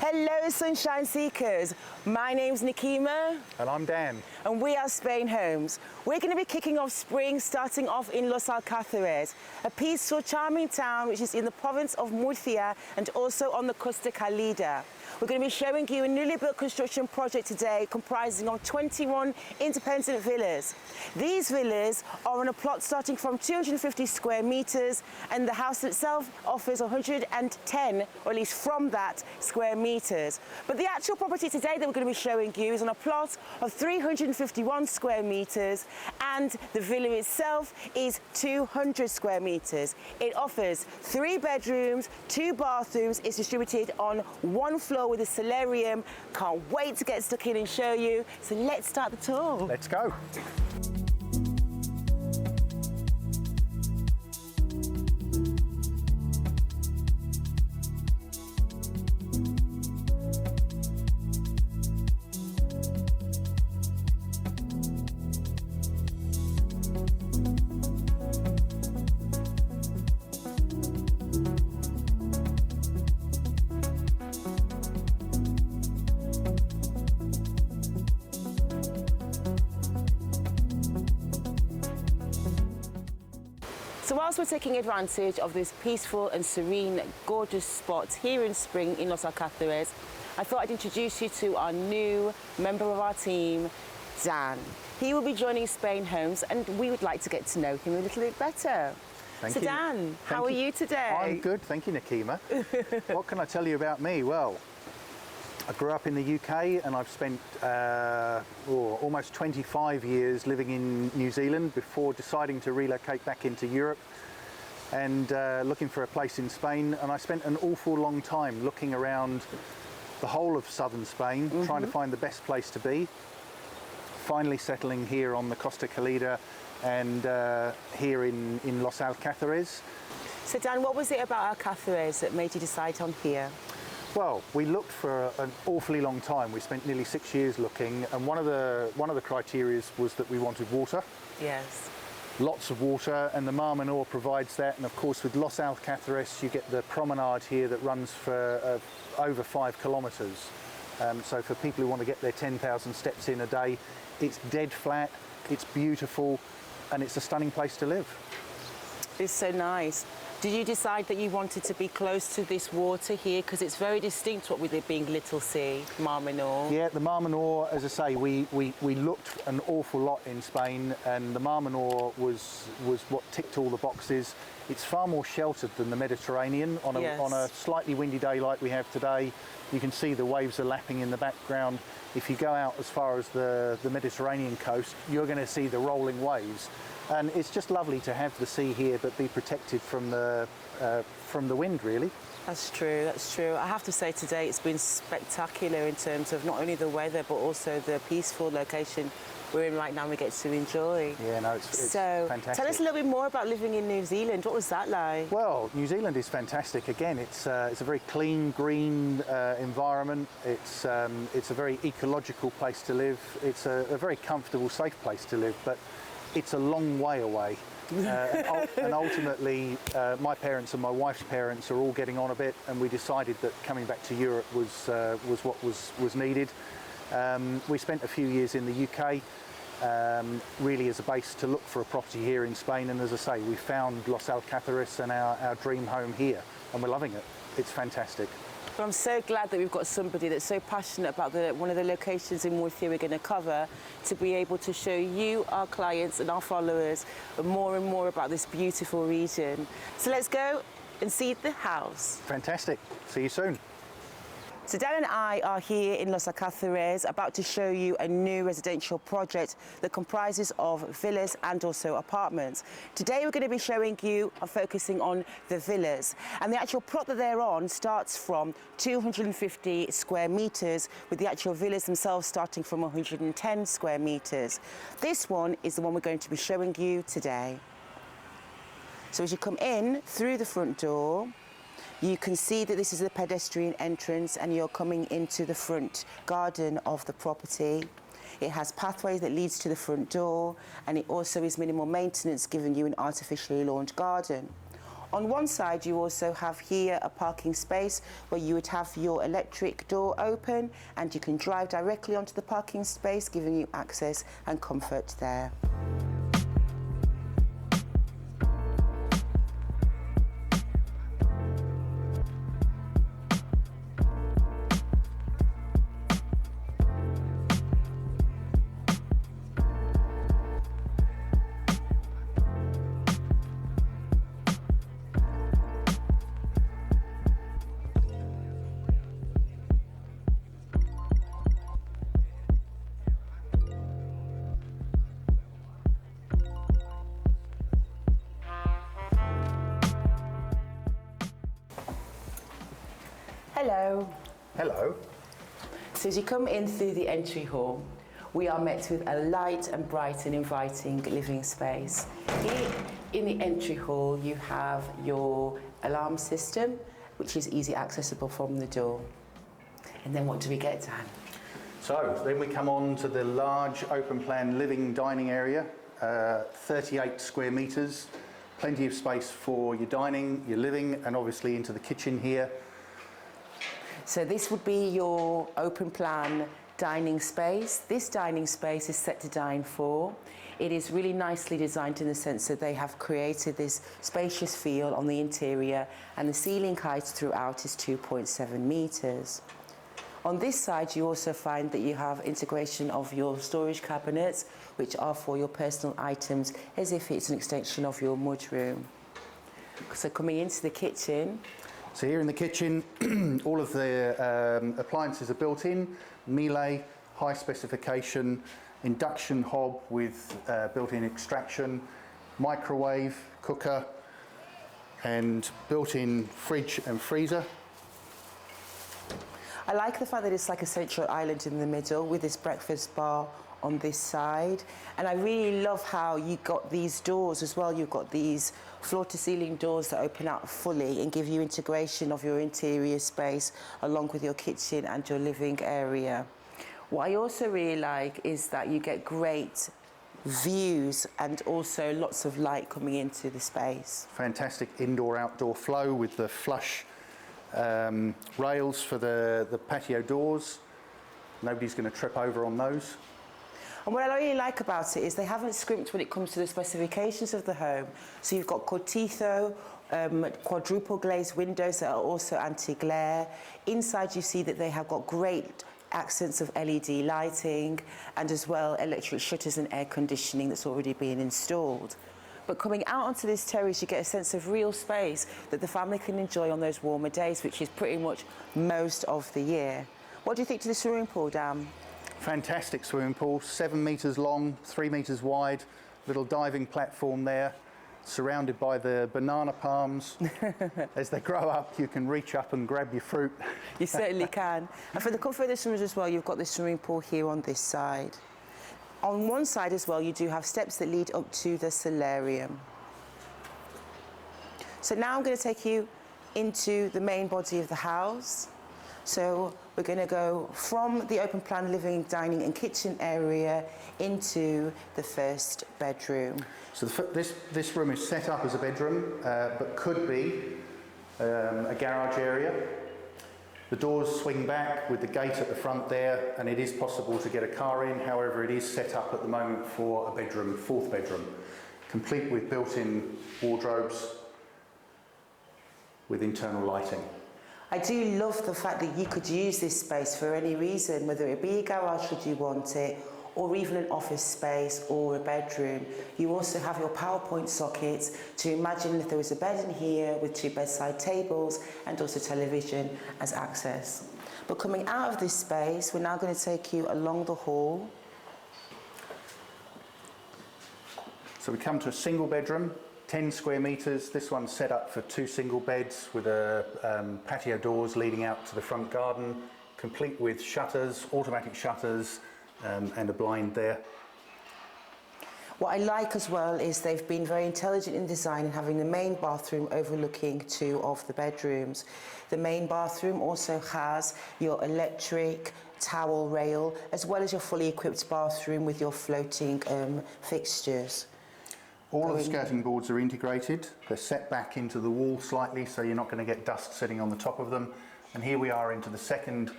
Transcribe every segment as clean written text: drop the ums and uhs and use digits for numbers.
Hello Sunshine Seekers, my name's Nikima. And I'm Dan. And we are Spainhomes. We're going to be kicking off spring starting off in Los Alcazares, a peaceful, charming town which is in the province of Murcia and also on the Costa Calida. We're going to be showing you a newly built construction project today comprising of 21 independent villas. These villas are on a plot starting from 250 square meters and the house itself offers 110, or at least from that, square meters. But the actual property today that we're going to be showing you is on a plot of 351 square meters and the villa itself is 200 square meters. It offers 3 bedrooms, 2 bathrooms. It's distributed on 1 floor with a solarium. Can't wait to get stuck in and show you. So let's start the tour. Let's go. So whilst we're taking advantage of this peaceful and serene, gorgeous spot here in spring in Los Alcazares, I thought I'd introduce you to our new member of our team, Dan. He will be joining Spainhomes and we would like to get to know him a little bit better. Thank you. So Dan, how are you today? I'm good, thank you, Nikima. What can I tell you about me? Well, I grew up in the UK and I've spent almost 25 years living in New Zealand before deciding to relocate back into Europe and looking for a place in Spain. And I spent an awful long time looking around the whole of southern Spain, trying to find the best place to be. Finally settling here on the Costa Calida and here in Los Alcazares. So Dan, what was it about Alcazares that made you decide on here? Well, we looked for an awfully long time. We spent nearly 6 years looking, and one of the criteria was that we wanted water. Yes. Lots of water, and the Mar Menor provides that. And of course, with Los Alcazares, you get the promenade here that runs for over 5 kilometres. So for people who want to get their 10,000 steps in a day, it's dead flat, it's beautiful, and it's a stunning place to live. It's so nice. Did you decide that you wanted to be close to this water here? Because it's very distinct, what with it being Little Sea, Mar Menor. Yeah, the Mar Menor, as I say, we looked an awful lot in Spain, and the Mar Menor was what ticked all the boxes. It's far more sheltered than the Mediterranean. On a slightly windy day like we have today, you can see the waves are lapping in the background. If you go out as far as the Mediterranean coast, you're going to see the rolling waves. And it's just lovely to have the sea here, but be protected from the wind, really. That's true, that's true. I have to say today it's been spectacular in terms of not only the weather, but also the peaceful location we're in right now we get to enjoy. Yeah, no, it's so, fantastic. Tell us a little bit more about living in New Zealand. What was that like? Well, New Zealand is fantastic. Again, it's a very clean, green environment. It's a very ecological place to live. It's a very comfortable, safe place to live, but it's a long way away. And ultimately, my parents and my wife's parents are all getting on a bit, and we decided that coming back to Europe was what was needed. We spent a few years in the UK, really as a base to look for a property here in Spain, and as I say, we found Los Alcazares and our dream home here, and we're loving it. It's fantastic. But I'm so glad that we've got somebody that's so passionate about one of the locations in Murcia we're going to cover, to be able to show you, our clients and our followers, more and more about this beautiful region. So let's go and see the house. Fantastic. See you soon. So Dan and I are here in Los Alcazares about to show you a new residential project that comprises of villas and also apartments. Today we're going to be showing you, focusing on the villas, and the actual plot that they're on starts from 250 square meters, with the actual villas themselves starting from 110 square meters. This one is the one we're going to be showing you today. So as you come in through the front door, you can see that this is the pedestrian entrance and you're coming into the front garden of the property. It has pathways that leads to the front door, and it also is minimal maintenance, giving you an artificially lawned garden. On one side, you also have here a parking space where you would have your electric door open and you can drive directly onto the parking space, giving you access and comfort there. Hello. Hello. So as you come in through the entry hall, we are met with a light and bright and inviting living space. Here in the entry hall, you have your alarm system, which is easy accessible from the door. And then what do we get, Dan? So then we come on to the large open plan living dining area, 38 square metres, plenty of space for your dining, your living, and obviously into the kitchen here. So this would be your open plan dining space. This dining space is set to dine four. It is really nicely designed in the sense that they have created this spacious feel on the interior, and the ceiling height throughout is 2.7 metres. On this side, you also find that you have integration of your storage cabinets, which are for your personal items, as if it's an extension of your mudroom. So coming into the kitchen. So here in the kitchen, all of the appliances are built in, Miele, high specification, induction hob with built-in extraction, microwave, cooker, and built-in fridge and freezer. I like the fact that it's like a central island in the middle with this breakfast bar on this side, and I really love how you got these doors as well. You've got these floor-to-ceiling doors that open out fully and give you integration of your interior space along with your kitchen and your living area. What I also really like is that you get great views and also lots of light coming into the space. Fantastic indoor-outdoor flow with the flush rails for the patio doors. Nobody's going to trip over on those. And what I really like about it is they haven't scrimped when it comes to the specifications of the home. So you've got Cortito, quadruple glazed windows that are also anti-glare. Inside you see that they have got great accents of LED lighting and as well electric shutters and air conditioning that's already been installed. But coming out onto this terrace, you get a sense of real space that the family can enjoy on those warmer days, which is pretty much most of the year. What do you think to the swimming pool, Dan? Fantastic swimming pool, 7 metres long, 3 metres wide, little diving platform there, surrounded by the banana palms. As they grow up, you can reach up and grab your fruit. You certainly can. And for the comfort of the swimmers as well, you've got the swimming pool here on this side. On one side as well, you do have steps that lead up to the solarium. So now I'm going to take you into the main body of the house. So we're going to go from the open plan living, dining and kitchen area into the first bedroom. So this room is set up as a bedroom, but could be a garage area. The doors swing back with the gate at the front there, and it is possible to get a car in. However, it is set up at the moment for a bedroom, fourth bedroom, complete with built-in wardrobes with internal lighting. I do love the fact that you could use this space for any reason, whether it be a garage should you want it, or even an office space or a bedroom. You also have your PowerPoint sockets to imagine if there was a bed in here with 2 bedside tables and also television as access. But coming out of this space, we're now going to take you along the hall. So we come to a single bedroom, 10 square metres. This one's set up for 2 single beds with patio doors leading out to the front garden, complete with shutters, automatic shutters, and a blind there. What I like as well is they've been very intelligent in design and having the main bathroom overlooking 2 of the bedrooms. The main bathroom also has your electric towel rail as well as your fully equipped bathroom with your floating fixtures. All of the skirting boards are integrated. They're set back into the wall slightly, so you're not going to get dust sitting on the top of them. And here we are into the second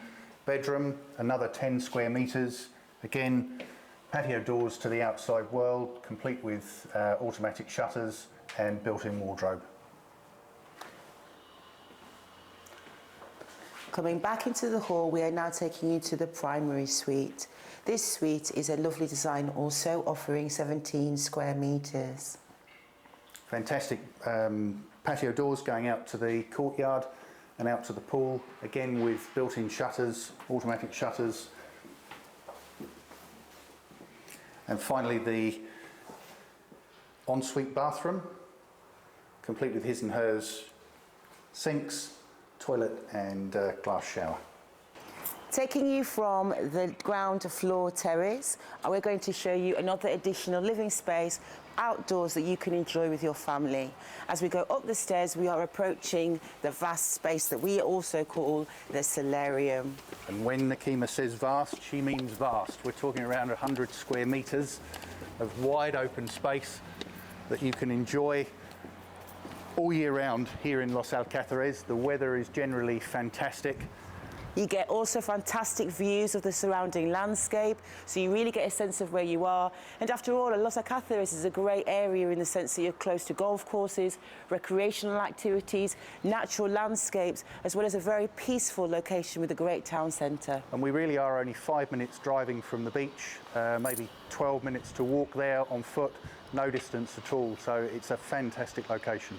bedroom, another 10 square metres. Again, patio doors to the outside world, complete with automatic shutters and built-in wardrobe. Coming back into the hall, we are now taking you to the primary suite. This suite is a lovely design, also offering 17 square metres. Fantastic patio doors going out to the courtyard and out to the pool, again with built-in shutters, automatic shutters. And finally the ensuite bathroom, complete with his and hers sinks, toilet and glass shower. Taking you from the ground to floor terrace, we're going to show you another additional living space outdoors that you can enjoy with your family. As we go up the stairs, we are approaching the vast space that we also call the solarium. And when Nakima says vast, she means vast. We're talking around 100 square metres of wide open space that you can enjoy all year round here in Los Alcazares. The weather is generally fantastic. You get also fantastic views of the surrounding landscape, so you really get a sense of where you are. And after all, Los Alcazares is a great area in the sense that you're close to golf courses, recreational activities, natural landscapes, as well as a very peaceful location with a great town centre. And we really are only 5 minutes driving from the beach, maybe 12 minutes to walk there on foot, no distance at all, so it's a fantastic location.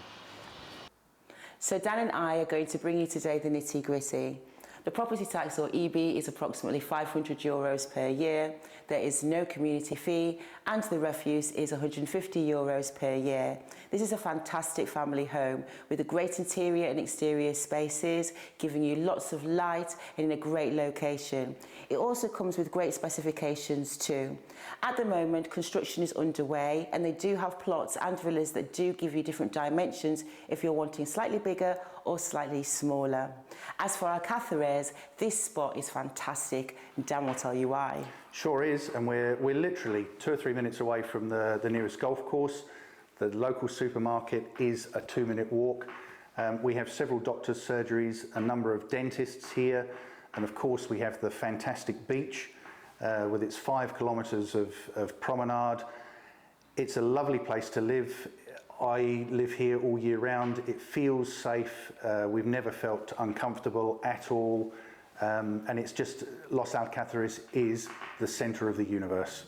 So Dan and I are going to bring you today the nitty-gritty. The property tax, or EB, is approximately €500 per year. There is no community fee, and the refuse is €150 per year. This is a fantastic family home with a great interior and exterior spaces, giving you lots of light and in a great location. It also comes with great specifications too. At the moment, construction is underway, and they do have plots and villas that do give you different dimensions if you're wanting slightly bigger or slightly smaller. As for Alcazares, this spot is fantastic, and Dan will tell you why. Sure is, and we're literally 2 or 3 minutes away from the nearest golf course. The local supermarket is a 2-minute walk. We have several doctors' surgeries, a number of dentists here, and of course we have the fantastic beach with its 5 kilometres of promenade. It's a lovely place to live. I live here all year round. It feels safe. We've never felt uncomfortable at all. And it's just, Los Alcazares is the centre of the universe.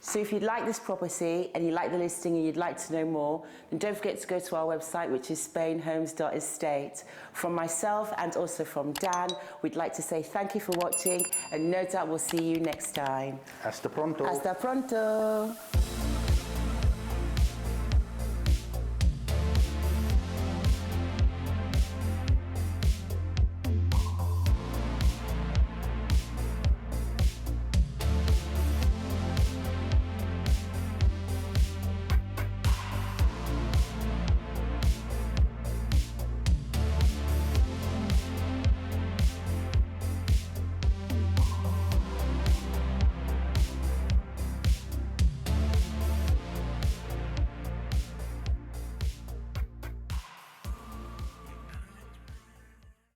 So if you'd like this property and you like the listing and you'd like to know more, then don't forget to go to our website, which is Spainhomes.estate. From myself and also from Dan, we'd like to say thank you for watching, and no doubt we'll see you next time. Hasta pronto. Hasta pronto.